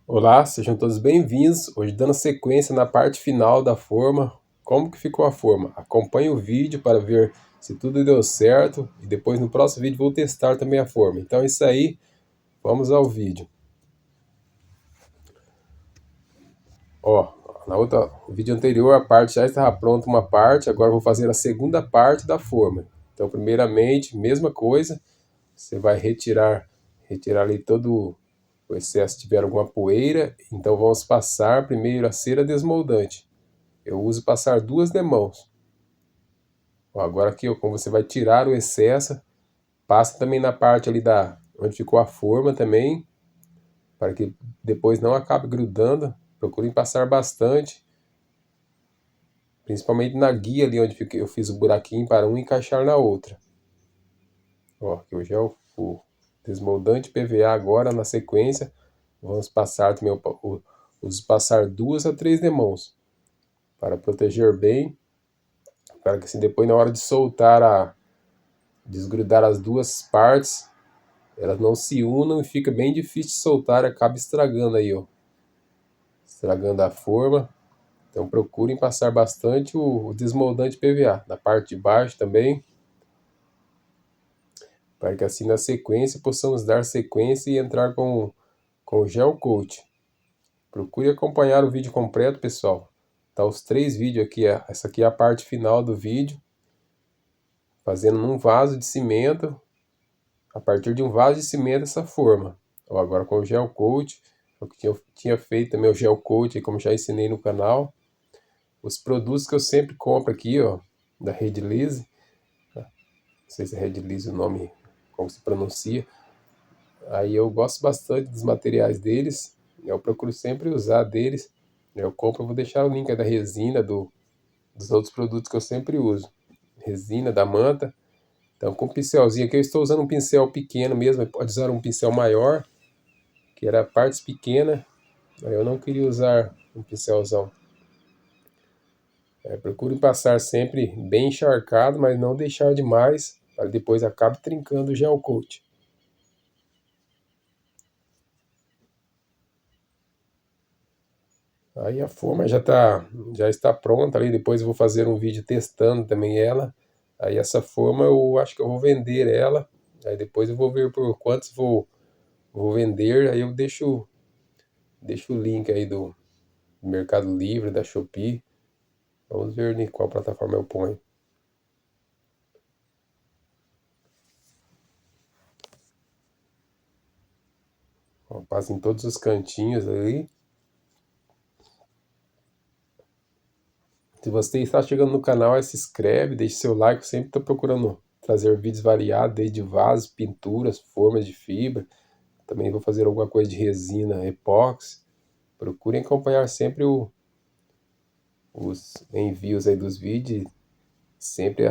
Olá, sejam todos bem-vindos. Hoje dando sequência na parte final da forma. Como que ficou a forma? Acompanhe o vídeo para ver se tudo deu certo e depois no próximo vídeo vou testar também a forma. Então é isso aí, vamos ao vídeo. Ó, no vídeo anterior a parte já estava pronta uma parte, agora eu vou fazer a segunda parte da forma. Então primeiramente, mesma coisa, você vai retirar ali todo o excesso, se tiver alguma poeira. Então vamos passar primeiro a cera desmoldante. Eu uso passar duas demãos. Ó, agora aqui, ó, como você vai tirar o excesso, passa também na parte ali onde ficou a forma também, para que depois não acabe grudando. Procurem passar bastante, principalmente na guia ali onde eu fiz o buraquinho para um encaixar na outra. Ó, aqui o gel, o desmoldante PVA agora na sequência. Vamos passar também, uso passar 2 a 3 demãos para proteger bem, para que assim depois na hora de soltar desgrudar as duas partes, elas não se unam e fica bem difícil de soltar, acaba estragando aí, ó. Estragando a forma. Então procurem passar bastante o desmoldante PVA. Na parte de baixo também, para que assim na sequência possamos dar sequência e entrar com o gel coat. Procure acompanhar o vídeo completo, pessoal. Tá os 3 vídeos aqui, essa aqui é a parte final do vídeo. Fazendo num vaso de cimento, a partir de um vaso de cimento essa forma. Ó, agora com o gel coat, eu tinha feito também o gel coat, como já ensinei no canal. Os produtos que eu sempre compro aqui, ó, da Redilize, não sei se é Redilize o nome, como se pronuncia. Aí eu gosto bastante dos materiais deles, eu procuro sempre usar deles. Eu compro, eu vou deixar o link aí da resina, dos outros produtos que eu sempre uso. Resina da manta. Então com o pincelzinho aqui, eu estou usando um pincel pequeno mesmo, pode usar um pincel maior, que era partes pequenas. Eu não queria usar um pincelzão. Procure passar sempre bem encharcado, mas não deixar demais, para depois acabe trincando o gel coat. Aí a forma já está pronta ali, depois eu vou fazer um vídeo testando também ela. Aí essa forma eu acho que eu vou vender ela, aí depois eu vou ver por quantos vou vender, aí eu deixo o link aí do Mercado Livre, da Shopee. Vamos ver em qual plataforma eu ponho. Ó, passa em todos os cantinhos ali. Se você está chegando no canal, se inscreve, deixe seu like. Eu sempre estou procurando trazer vídeos variados, desde vasos, pinturas, formas de fibra. Também vou fazer alguma coisa de resina epóxi. Procurem acompanhar sempre os envios aí dos vídeos. Sempre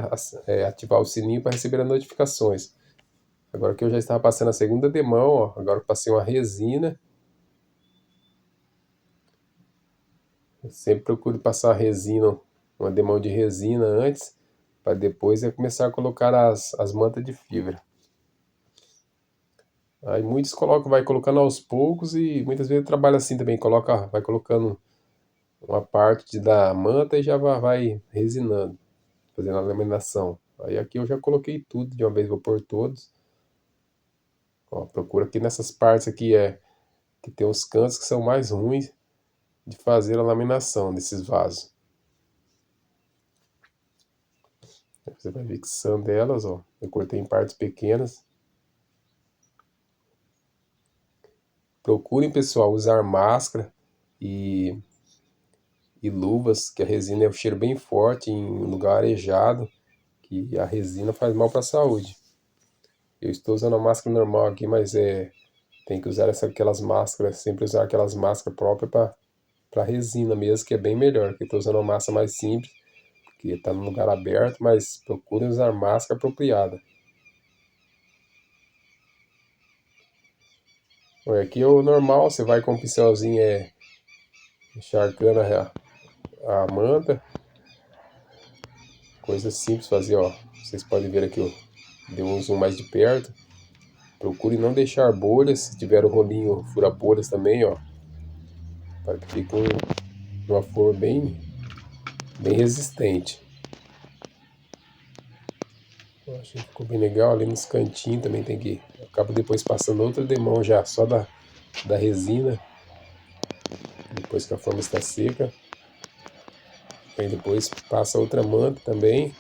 ativar o sininho para receber as notificações. Agora que eu já estava passando a segunda demão, ó, agora eu passei uma resina. Eu sempre procuro passar a resina, uma demão de resina antes, para depois eu começar a colocar as mantas de fibra. Aí muitos vai colocando aos poucos e muitas vezes trabalha assim também, vai colocando uma parte da manta e já vai resinando, fazendo a laminação. Aí aqui eu já coloquei tudo de uma vez, vou pôr todos. Ó, procura aqui nessas partes aqui que tem os cantos que são mais ruins de fazer a laminação desses vasos. Você vai fixando elas, ó. Eu cortei em partes pequenas. Procurem, pessoal, usar máscara e, e luvas, que a resina é um cheiro bem forte em lugar arejado, que a resina faz mal para a saúde. Eu estou usando a máscara normal aqui, mas tem que usar aquelas máscaras, sempre usar aquelas máscaras próprias para resina mesmo, que é bem melhor. Eu estou usando uma massa mais simples, que está no lugar aberto, mas procurem usar máscara apropriada. Olha, aqui é o normal, você vai com o pincelzinho encharcando a manta. Coisa simples fazer, ó. Vocês podem ver aqui, ó. Deu um zoom mais de perto. Procure não deixar bolhas. Se tiver o rolinho fura-bolhas também, ó. para que fique uma forma bem resistente. Eu acho que ficou bem legal. Ali nos cantinhos também tem que... Eu acabo depois passando outra demão já, só da resina, depois que a forma está seca. Aí depois passa outra manta também.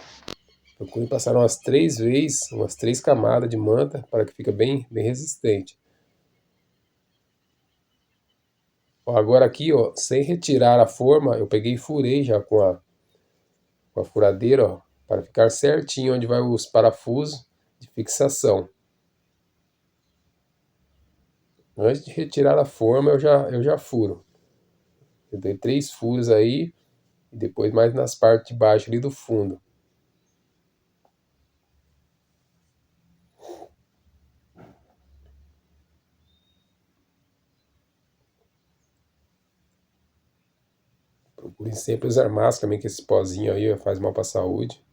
Procure passar umas 3 vezes, umas 3 camadas de manta, para que fique bem resistente. Ó, agora aqui, ó, sem retirar a forma, eu peguei e furei já com a furadeira, ó, para ficar certinho onde vai os parafusos de fixação. Antes de retirar a forma, eu já furo. Eu dei 3 furos aí, e depois mais nas partes de baixo ali do fundo. Procurem sempre usar máscara também, que esse pozinho aí ó, faz mal para a saúde.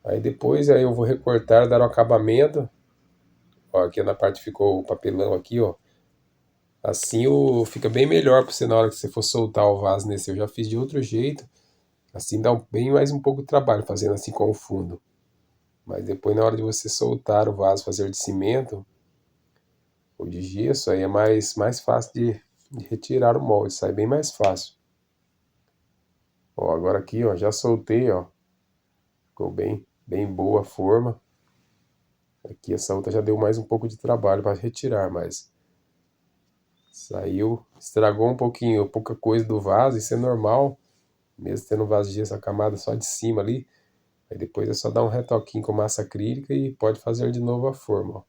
Aí depois aí eu vou recortar, dar um acabamento. Ó, aqui na parte ficou o papelão aqui, ó. Assim fica bem melhor para você na hora que você for soltar o vaso nesse. Eu já fiz de outro jeito. Assim dá bem mais um pouco de trabalho fazendo assim com o fundo. Mas depois na hora de você soltar o vaso, fazer de cimento ou de gesso, aí é mais fácil de retirar o molde. Sai bem mais fácil. Ó, agora aqui, ó, já soltei, ó. Ficou bem boa a forma. Aqui essa outra já deu mais um pouco de trabalho para retirar, mas saiu, estragou um pouquinho, pouca coisa do vaso, isso é normal, mesmo tendo um vaso de gesso, a camada só de cima ali. Aí depois é só dar um retoquinho com massa acrílica e pode fazer de novo a forma, ó.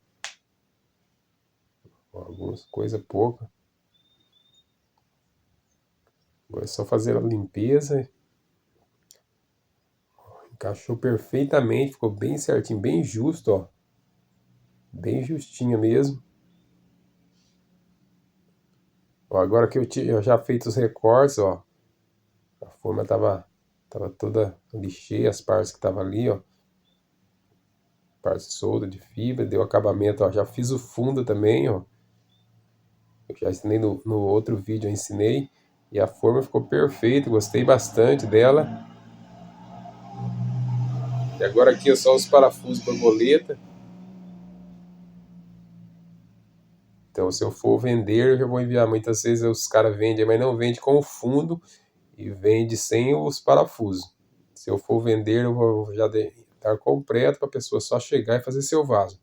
Ó, algumas coisa pouca. Agora é só fazer a limpeza. Encaixou perfeitamente, ficou bem certinho, bem justo, ó. Bem justinho mesmo. Ó, agora que eu já fiz os recortes, ó. A forma tava toda lixei as partes que tava ali, ó. Parte solta de fibra, deu acabamento, ó. Já fiz o fundo também, ó. Eu já ensinei no outro vídeo, eu ensinei. E a forma ficou perfeita, gostei bastante dela. E agora aqui é só os parafusos borboleta. Então se eu for vender, eu já vou enviar. Muitas vezes os caras vendem, mas não vende com o fundo e vende sem os parafusos. Se eu for vender, eu vou já estar completo para a pessoa só chegar e fazer seu vaso.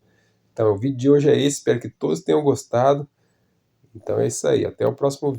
Então o vídeo de hoje é esse, espero que todos tenham gostado. Então é isso aí, até o próximo vídeo.